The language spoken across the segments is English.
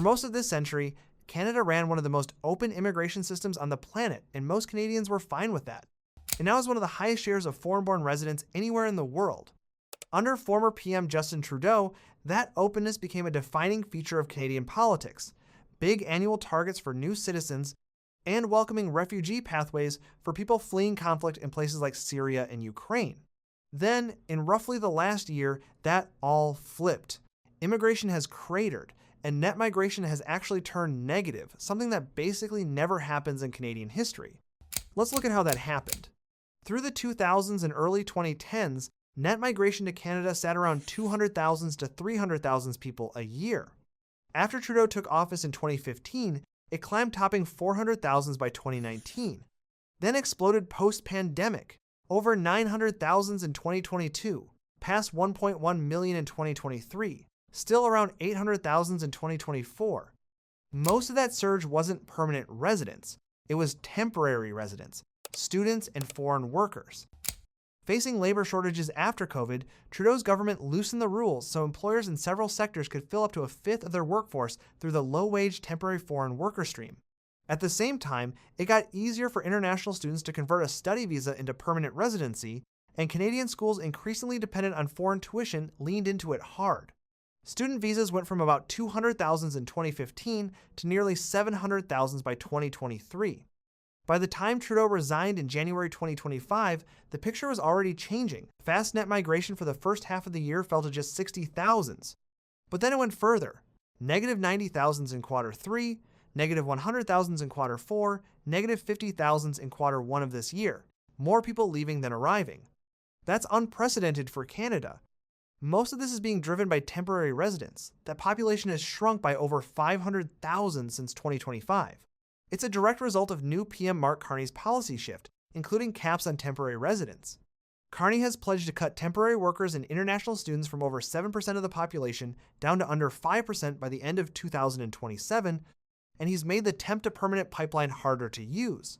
For most of this century, Canada ran one of the most open immigration systems on the planet, and most Canadians were fine with that. It now has one of the highest shares of foreign-born residents anywhere in the world. Under former PM Justin Trudeau, that openness became a defining feature of Canadian politics, big annual targets for new citizens, and welcoming refugee pathways for people fleeing conflict in places like Syria and Ukraine. Then, in roughly the last year, that all flipped. Immigration has cratered, and net migration has actually turned negative, something that basically never happens in Canadian history. Let's look at how that happened. Through the 2000s and early 2010s, net migration to Canada sat around 200,000 to 300,000 people a year. After Trudeau took office in 2015, it climbed, topping 400,000 by 2019, then exploded post-pandemic, over 900,000 in 2022, past 1.1 million in 2023, still around 800,000 in 2024. Most of that surge wasn't permanent residents, it was temporary residents, students and foreign workers. Facing labor shortages after COVID, Trudeau's government loosened the rules so employers in several sectors could fill up to a fifth of their workforce through the low-wage temporary foreign worker stream. At the same time, it got easier for international students to convert a study visa into permanent residency, and Canadian schools increasingly dependent on foreign tuition leaned into it hard. Student visas went from about 200,000 in 2015 to nearly 700,000 by 2023. By the time Trudeau resigned in January 2025, the picture was already changing. Fast net migration for the first half of the year fell to just 60,000. But then it went further. Negative 90,000 in quarter 3, negative 100,000 in quarter 4, negative 50,000 in quarter 1 of this year. More people leaving than arriving. That's unprecedented for Canada. Most of this is being driven by temporary residents. That population has shrunk by over 500,000 since 2025. It's a direct result of new PM Mark Carney's policy shift, including caps on temporary residents. Carney has pledged to cut temporary workers and international students from over 7% of the population down to under 5% by the end of 2027, and he's made the temp to permanent pipeline harder to use.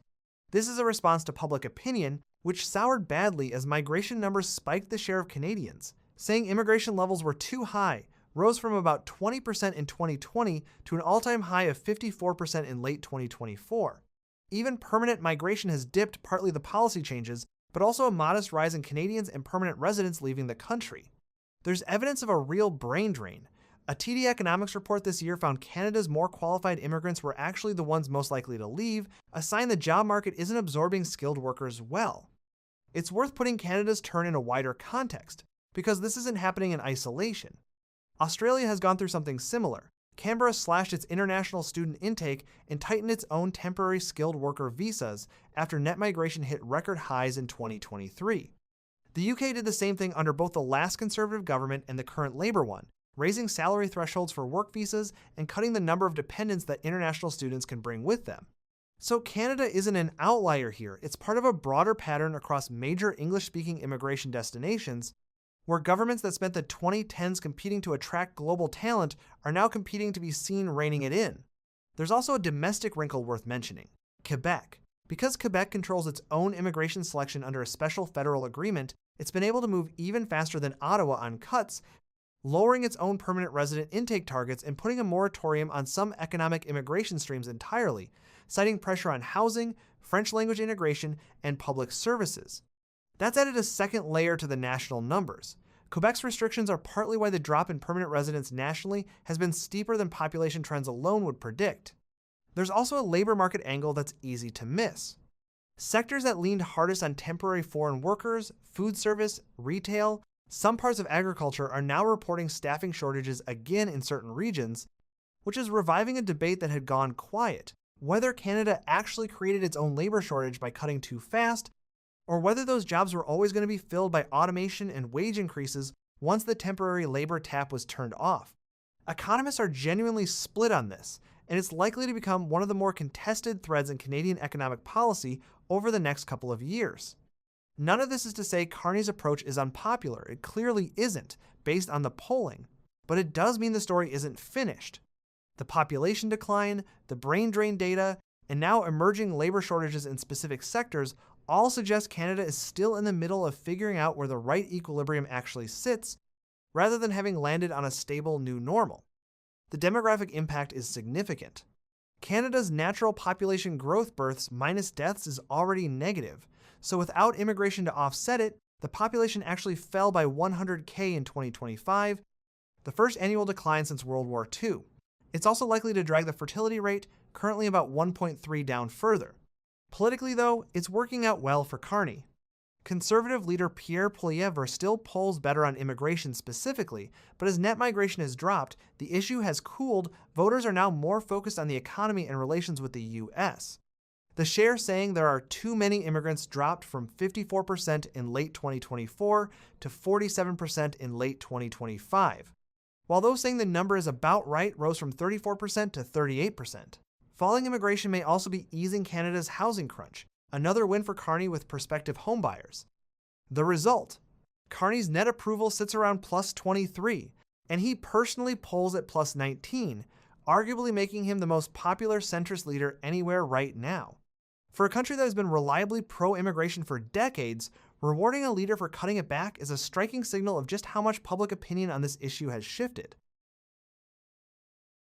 This is a response to public opinion, which soured badly as migration numbers spiked the share of Canadians, saying immigration levels were too high, rose from about 20% in 2020 to an all-time high of 54% in late 2024. Even permanent migration has dipped, partly the policy changes, but also a modest rise in Canadians and permanent residents leaving the country. There's evidence of a real brain drain. A TD Economics report this year found Canada's more qualified immigrants were actually the ones most likely to leave, a sign the job market isn't absorbing skilled workers well. It's worth putting Canada's turn in a wider context, because this isn't happening in isolation. Australia has gone through something similar. Canberra slashed its international student intake and tightened its own temporary skilled worker visas after net migration hit record highs in 2023. The UK did the same thing under both the last Conservative government and the current Labour one, raising salary thresholds for work visas and cutting the number of dependents that international students can bring with them. So Canada isn't an outlier here, it's part of a broader pattern across major English-speaking immigration destinations, where governments that spent the 2010s competing to attract global talent are now competing to be seen reining it in. There's also a domestic wrinkle worth mentioning: Quebec. Because Quebec controls its own immigration selection under a special federal agreement, it's been able to move even faster than Ottawa on cuts, lowering its own permanent resident intake targets and putting a moratorium on some economic immigration streams entirely, citing pressure on housing, French language integration, and public services. That's added a second layer to the national numbers. Quebec's restrictions are partly why the drop in permanent residents nationally has been steeper than population trends alone would predict. There's also a labor market angle that's easy to miss. Sectors that leaned hardest on temporary foreign workers, food service, retail, some parts of agriculture are now reporting staffing shortages again in certain regions, which is reviving a debate that had gone quiet: whether Canada actually created its own labor shortage by cutting too fast, or whether those jobs were always going to be filled by automation and wage increases once the temporary labor tap was turned off. Economists are genuinely split on this, and it's likely to become one of the more contested threads in Canadian economic policy over the next couple of years. None of this is to say Carney's approach is unpopular. It clearly isn't, based on the polling, but it does mean the story isn't finished. The population decline, the brain drain data, and now emerging labor shortages in specific sectors all suggest Canada is still in the middle of figuring out where the right equilibrium actually sits, rather than having landed on a stable new normal. the demographic impact is significant. Canada's natural population growth births minus deaths is already negative, so without immigration to offset it, the population actually fell by 100K in 2025, the first annual decline since World War II. It's also likely to drag the fertility rate, currently about 1.3, down further. Politically, though, it's working out well for Carney. Conservative leader Pierre Poilievre still polls better on immigration specifically, but as net migration has dropped, the issue has cooled. Voters are now more focused on the economy and relations with the U.S. The share saying there are too many immigrants dropped from 54% in late 2024 to 47% in late 2025, while those saying the number is about right rose from 34% to 38%. Falling immigration may also be easing Canada's housing crunch, another win for Carney with prospective homebuyers. The result: Carney's net approval sits around plus 23, and he personally polls at plus 19, arguably making him the most popular centrist leader anywhere right now. For a country that has been reliably pro-immigration for decades, rewarding a leader for cutting it back is a striking signal of just how much public opinion on this issue has shifted.